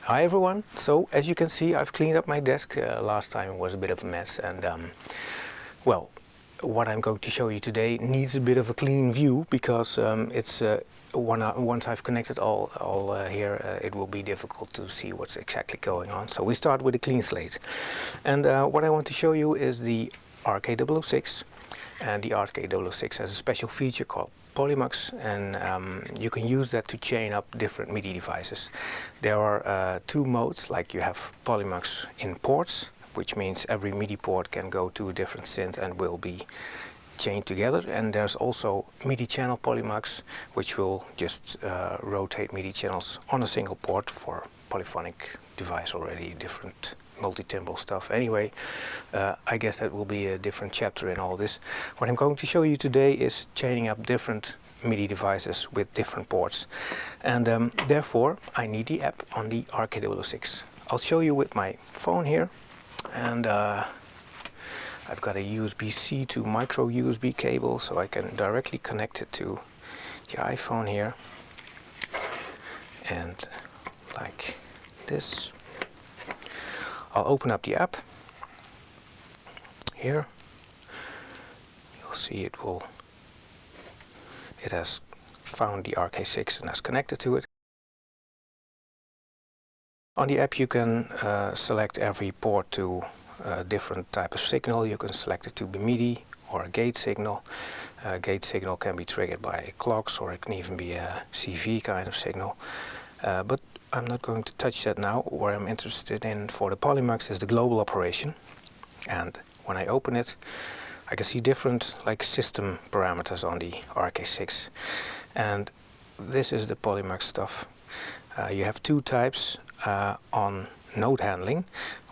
Hi everyone. So as you can see, I've cleaned up my desk. Last time it was a bit of a mess, and well, what I'm going to show you today needs a bit of a clean view because it's once I've connected all here, it will be difficult to see what's exactly going on. So we start with a clean slate, and what I want to show you is the RK006, and the RK006 has a special feature called PolyMUX, and you can use that to chain up different MIDI devices. There are two modes, like you have PolyMUX in ports, which means every MIDI port can go to a different synth and will be chained together. And there's also MIDI channel PolyMUX, which will just rotate MIDI channels on a single port for polyphonic device already, different multi-timbral stuff. Anyway, I guess that will be a different chapter in all this. What I'm going to show you today is chaining up different MIDI devices with different ports, and therefore I need the app on the RK006. I'll show you with my phone here, and I've got a USB-C to micro USB cable, so I can directly connect it to the iPhone here, and like this. I'll open up the app. Here you'll see it has found the RK6 and has connected to it. On the app you can select every port to a different type of signal. You can select it to be MIDI or a gate signal. A gate signal can be triggered by clocks, or it can even be a CV kind of signal. But I'm not going to touch that now. What I'm interested in for the PolyMUX is the global operation. And when I open it, I can see different system parameters on the RK6. And this is the PolyMUX stuff. You have two types on note handling.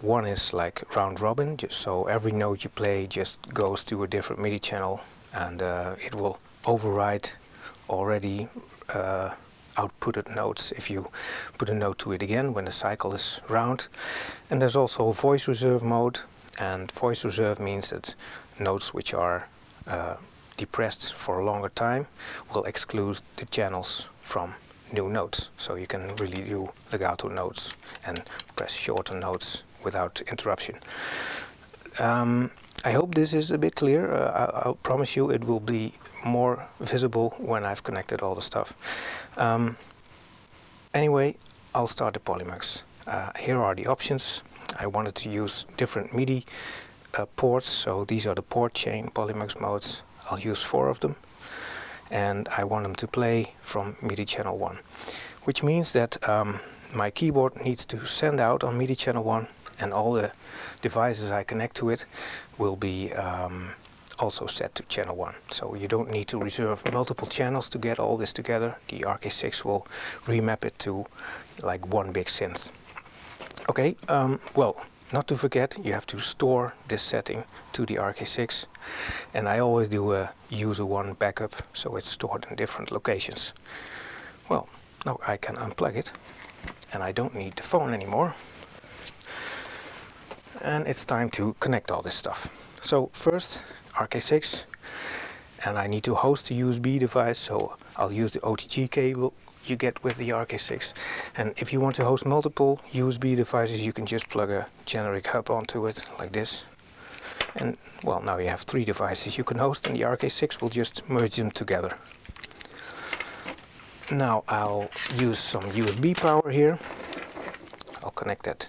One is like round robin, so every note you play just goes to a different MIDI channel, and it will override already outputted notes if you put a note to it again when the cycle is round. And there's also a voice reserve mode, and voice reserve means that notes which are depressed for a longer time will exclude the channels from new notes, so you can really do legato notes and press shorter notes without interruption. I hope this is a bit clear. I'll promise you it will be more visible when I've connected all the stuff. Anyway, I'll start the PolyMUX. Here are the options. I wanted to use different MIDI ports, so these are the port chain PolyMUX modes. I'll use 4 of them, and I want them to play from MIDI channel 1, which means that my keyboard needs to send out on MIDI channel 1, and all the devices I connect to it will be also set to channel 1. So you don't need to reserve multiple channels to get all this together. The RK6 will remap it to like one big synth. Okay, well, not to forget, you have to store this setting to the RK6, and I always do a user one backup, so it's stored in different locations. Well, now I can unplug it, and I don't need the phone anymore. And it's time to connect all this stuff. So first, RK6, and I need to host a USB device, so I'll use the OTG cable you get with the RK6. And if you want to host multiple USB devices, you can just plug a generic hub onto it like this. And well, now you have 3 devices you can host, and the RK6 will just merge them together. Now I'll use some USB power here. I'll connect that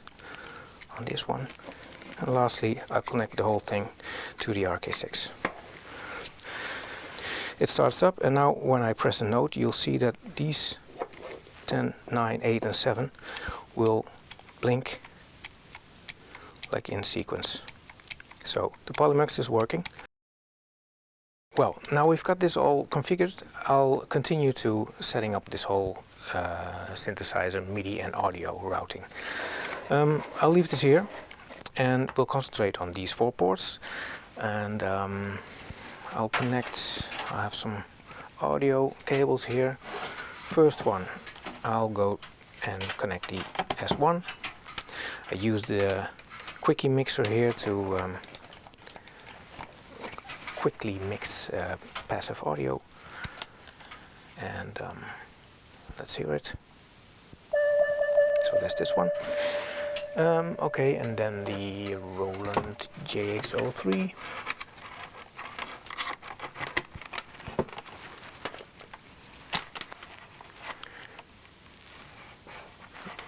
on this one. And lastly, I'll connect the whole thing to the RK6. It starts up, and now when I press a note, you'll see that these 10, 9, 8 and 7 will blink like in sequence. So the PolyMUX is working. Well, now we've got this all configured, I'll continue to setting up this whole synthesizer, MIDI and audio routing. I'll leave this here, and we'll concentrate on these 4 ports, and I'll have some audio cables here. First one, I'll go and connect the S1. I use the quickie mixer here to quickly mix passive audio, and let's hear it. So that's this one. Okay, and then the Roland JX03.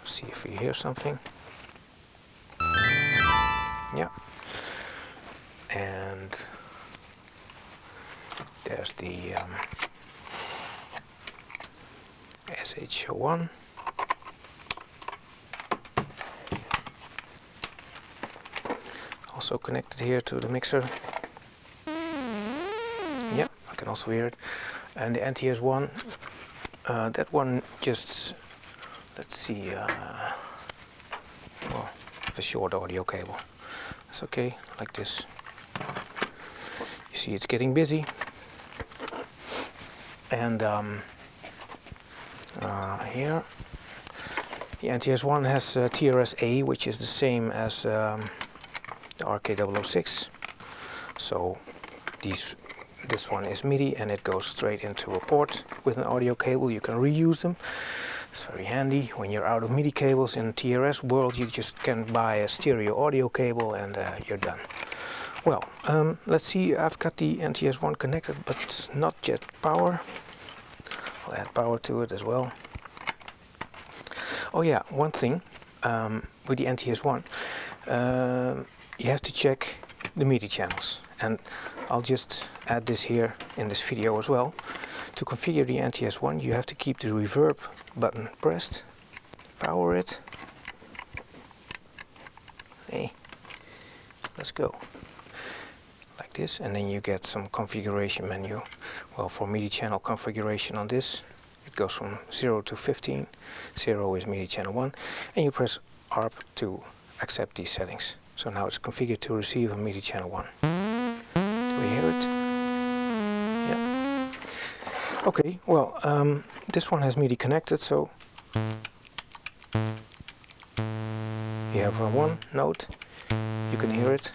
See if we hear something. Yeah. And there's the SH01. Also connected here to the mixer. Yeah, I can also hear it. And the NTS1, that one just, let's see, well, a short audio cable. It's okay, like this. You see it's getting busy. And here, the NTS1 has TRS-A, which is the same as the RK006. So this one is MIDI and it goes straight into a port with an audio cable. You can reuse them. It's very handy when you're out of MIDI cables. In TRS world, you just can buy a stereo audio cable and you're done. Well, let's see, I've got the NTS1 connected, but not yet power. I'll add power to it as well. Oh yeah, one thing with the NTS1, you have to check the MIDI channels, and I'll just add this here in this video as well. To configure the NTS1, you have to keep the reverb button pressed, power it. Hey, let's go. Like this, and then you get some configuration menu. Well, for MIDI channel configuration on this, it goes from 0 to 15. 0 is MIDI channel 1, and you press ARP to accept these settings. So now it's configured to receive a MIDI channel 1. Do we hear it? Yeah. Okay, well, this one has MIDI connected, so you have one note, you can hear it.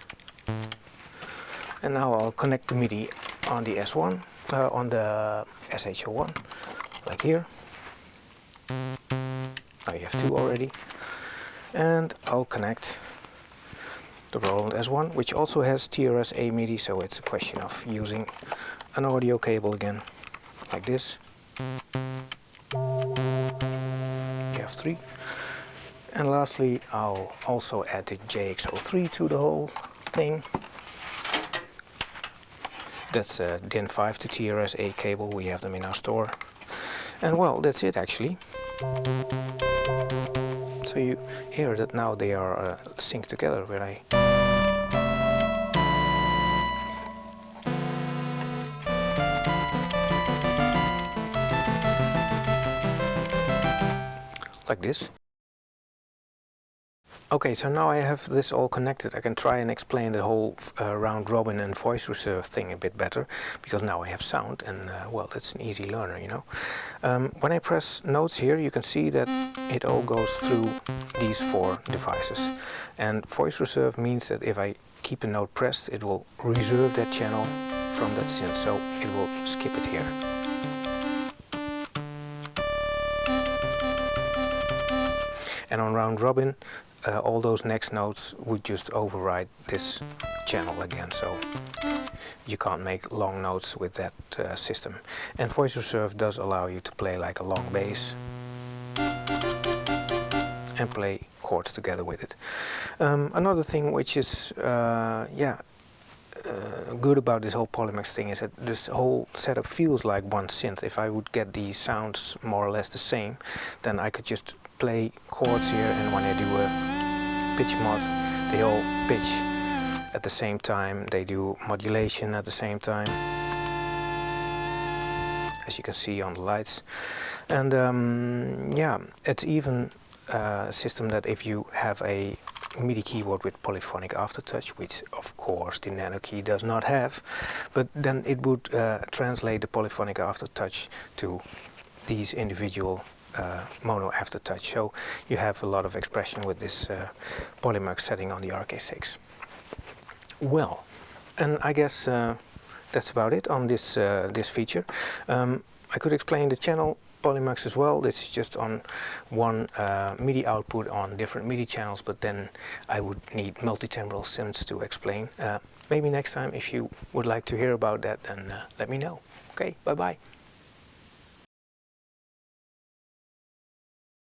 And now I'll connect the MIDI on the S1, on the SH01, like here. Now you have two already. And I'll connect the Roland S1, which also has TRS-A MIDI, so it's a question of using an audio cable again, like this. You have three. And lastly, I'll also add the JX03 to the whole thing. That's a DIN 5 to TRS-A cable, we have them in our store. And well, that's it actually. So you hear that now they are synced together when I... like this. Okay, so now I have this all connected. I can try and explain the whole round robin and voice reserve thing a bit better, because now I have sound and well, that's an easy learner, you know. When I press notes here, you can see that it all goes through these four devices. And voice reserve means that if I keep a note pressed, it will reserve that channel from that synth, so it will skip it here. And on round robin, all those next notes would just override this channel again, so you can't make long notes with that system. And voice reserve does allow you to play like a long bass and play chords together with it. Another thing which is good about this whole Polymax thing is that this whole setup feels like one synth. If I would get the sounds more or less the same, then I could just play chords here, and when I do a pitch mod, they all pitch at the same time, they do modulation at the same time, as you can see on the lights. And yeah, it's even a system that if you have a MIDI keyboard with polyphonic aftertouch, which of course the Nano Key does not have, but then it would translate the polyphonic aftertouch to these individual mono aftertouch, so you have a lot of expression with this PolyMUX setting on the RK6. Well, and I guess that's about it on this this feature. I could explain the channel PolyMUX as well. This is just on one MIDI output on different MIDI channels, but then I would need multi-timbral synths to explain. Maybe next time, if you would like to hear about that, then let me know. Okay, bye bye.